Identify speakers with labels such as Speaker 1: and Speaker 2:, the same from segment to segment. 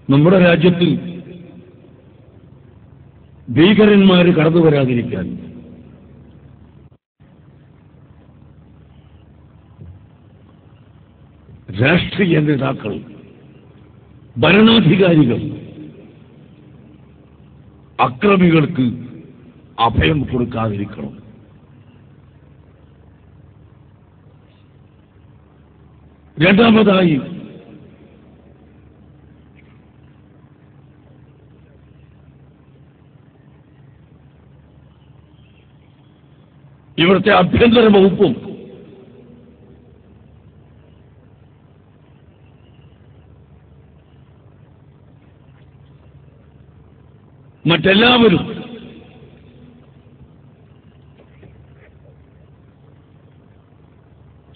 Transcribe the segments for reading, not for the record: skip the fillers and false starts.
Speaker 1: നമ്മുടെ രാജ്യത്ത് ഭീകരന്മാർ കടന്നു വരാതിരിക്കാൻ രാഷ്ട്രീയ നേതാക്കൾ, ഭരണാധികാരികൾ അക്രമികൾക്ക് അഭയം കൊടുക്കാതിരിക്കണം. രണ്ടാമതായി ഇവിടുത്തെ ആഭ്യന്തര വകുപ്പും മറ്റെല്ലാവരും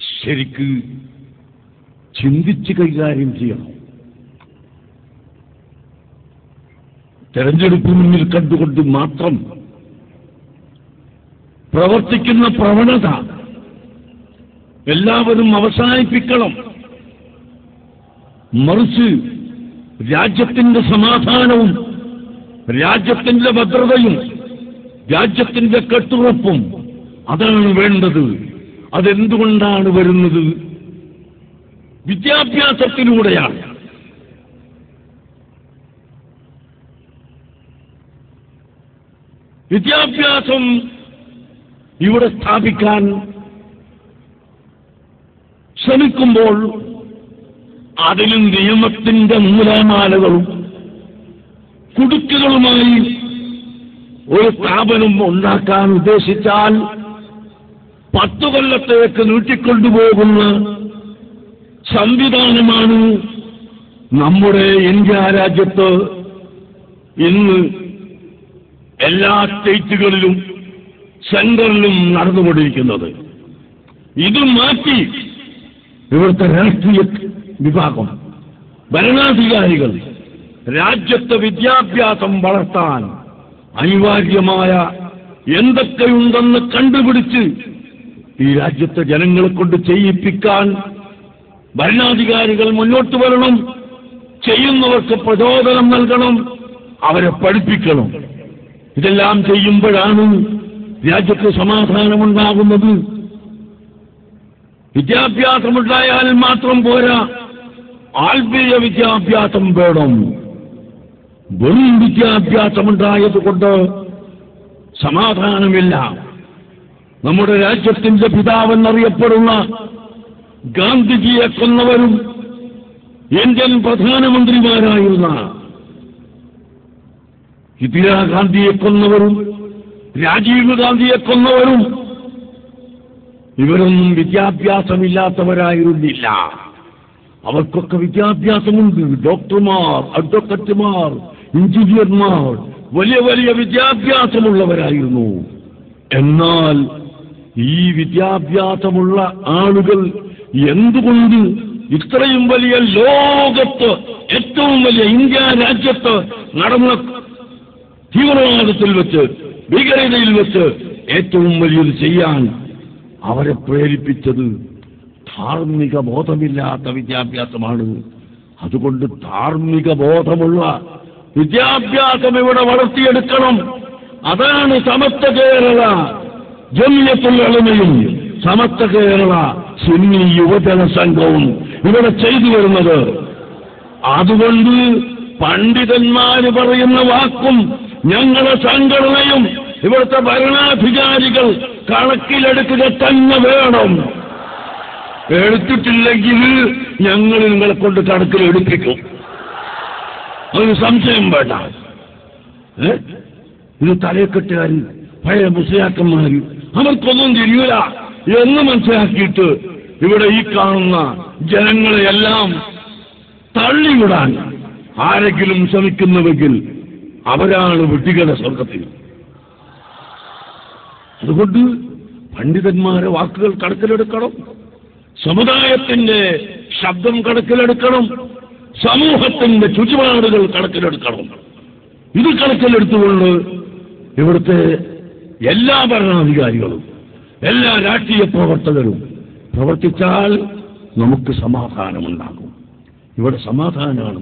Speaker 1: ശരിക്ക് ചിന്തിച്ച് കൈകാര്യം ചെയ്യണം. തെരഞ്ഞെടുപ്പ് മുന്നിൽ കണ്ടുകൊണ്ട് മാത്രം പ്രവർത്തിക്കുന്ന പ്രവണത എല്ലാവരും അവസാനിപ്പിക്കണം. മറിച്ച് രാജ്യത്തിന്റെ സമാധാനവും രാജ്യത്തിന്റെ ഭദ്രതയും രാജ്യത്തിന്റെ കെട്ടുറപ്പും അതാണ് വേണ്ടത്. അതെന്തുകൊണ്ടാണ് വരുന്നത്? വിദ്യാഭ്യാസത്തിലൂടെയാണ്. വിദ്യാഭ്യാസം ഇവിടെ സ്ഥാപിക്കാൻ ശ്രമിക്കുമ്പോൾ അതിലും നിയമത്തിന്റെ നൂലാമാലകളും കുടുക്കുകളുമായി ഒരു സ്ഥാപനം ഉണ്ടാക്കാൻ ഉദ്ദേശിച്ചാൽ 10 കൊല്ലത്തേക്ക് നീട്ടിക്കൊണ്ടുപോകുന്ന സംവിധാനമാണ് നമ്മുടെ ഇന്ത്യ രാജ്യത്ത് ഇന്ന് എല്ലാ സ്റ്റേറ്റുകളിലും സെന്ററിലും നടന്നുകൊണ്ടിരിക്കുന്നത്. ഇത് മാറ്റി ഇവിടുത്തെ രാഷ്ട്രീയ വിഭാഗം, ഭരണാധികാരികൾ രാജ്യത്തെ വിദ്യാഭ്യാസം വളർത്താൻ അനിവാര്യമായ എന്തൊക്കെയുണ്ടെന്ന് കണ്ടുപിടിച്ച് ഈ രാജ്യത്തെ ജനങ്ങളെ കൊണ്ട് ചെയ്യിപ്പിക്കാൻ ഭരണാധികാരികൾ മുന്നോട്ട് വരണം. ചെയ്യുന്നവർക്ക് പ്രചോദനം നൽകണം, അവരെ പഠിപ്പിക്കണം. ഇതെല്ലാം ചെയ്യുമ്പോഴാണ് രാജ്യത്ത് സമാധാനമുണ്ടാകുന്നത്. വിദ്യാഭ്യാസമുണ്ടായാൽ മാത്രം പോരാ, ആത്മീയ വിദ്യാഭ്യാസം വേണം. വെറും വിദ്യാഭ്യാസമുണ്ടായതുകൊണ്ട് സമാധാനമില്ല. നമ്മുടെ രാജ്യത്തിന്റെ പിതാവെന്നറിയപ്പെടുന്ന ഗാന്ധിജിയെ കൊന്നവരും ഇന്ത്യൻ പ്രധാനമന്ത്രിമാരായിരുന്ന ഇന്ദിരാഗാന്ധിയെ കൊന്നവരും രാജീവ് ഗാന്ധിയെ കൊന്നവരും ഇവരൊന്നും വിദ്യാഭ്യാസമില്ലാത്തവരായിരുന്നില്ല. അവർക്കൊക്കെ വിദ്യാഭ്യാസമുണ്ട്. ഡോക്ടർമാർ, അഡ്വക്കറ്റുമാർ, എഞ്ചിനീയർമാർ വലിയ വലിയ വിദ്യാഭ്യാസമുള്ളവരായിരുന്നു. എന്നാൽ ഈ വിദ്യാഭ്യാസമുള്ള ആളുകൾ എന്തുകൊണ്ട് ഇത്രയും വലിയ ലോകത്ത് ഏറ്റവും വലിയ ഇന്ത്യ രാജ്യത്ത് നടന്ന തീവ്രവാദത്തിൽ വെച്ച്, ഭീകരതയിൽ വെച്ച് ഏറ്റവും വലിയത് ചെയ്യാൻ അവരെ പ്രേരിപ്പിച്ചത് ധാർമ്മിക ബോധമില്ലാത്ത വിദ്യാഭ്യാസമാണ്. അതുകൊണ്ട് ധാർമ്മിക ബോധമുള്ള വിദ്യാഭ്യാസം ഇവിടെ വളർത്തിയെടുക്കണം. അതാണ് സമസ്ത കേരള ജമിയത്തുൽ ഉലമയും സമസ്ത കേരള സുന്നി യുവജന സംഘവും ഇവിടെ ചെയ്തു വരുന്നത്. അതുകൊണ്ട് പണ്ഡിതന്മാര് പറയുന്ന വാക്കും ഞങ്ങളുടെ സംഘടനയും ഇവിടുത്തെ ഭരണാധികാരികൾ കണക്കിലെടുക്കുക തന്നെ വേണം. എടുത്തിട്ടില്ലെങ്കിൽ ഞങ്ങൾ നിങ്ങളെ കൊണ്ട് കണക്കിലെടുപ്പിക്കും. അതിന് സംശയം വേണ്ട. ഇത് തലയെക്കെട്ടുകാർ, പഴയ മുസ്ലിയാക്കന്മാർ, അവർക്കൊന്നും തിരിയൂല എന്ന് മനസ്സിലാക്കിയിട്ട് ഇവിടെ ഈ കാണുന്ന ജനങ്ങളെയെല്ലാം തള്ളിവിടാൻ ആരെങ്കിലും ശ്രമിക്കുന്നുവെങ്കിൽ അവരാണ് വിഡ്ഢികളുടെ സ്വർഗത്തിൽ. അതുകൊണ്ട് പണ്ഡിതന്മാരെ വാക്കുകൾ കണക്കിലെടുക്കണം, സമുദായത്തിന്റെ ശബ്ദം കണക്കിലെടുക്കണം, സമൂഹത്തിന്റെ ചുറ്റുപാടുകൾ കണക്കിലെടുക്കണം. ഇത് കണക്കിലെടുത്തുകൊണ്ട് ഇവിടുത്തെ എല്ലാ ഭരണാധികാരികളും എല്ലാ രാഷ്ട്രീയ പ്രവർത്തകരും പ്രവർത്തിച്ചാൽ നമുക്ക് സമാധാനമുണ്ടാകും. ഇവിടെ സമാധാനമാണ്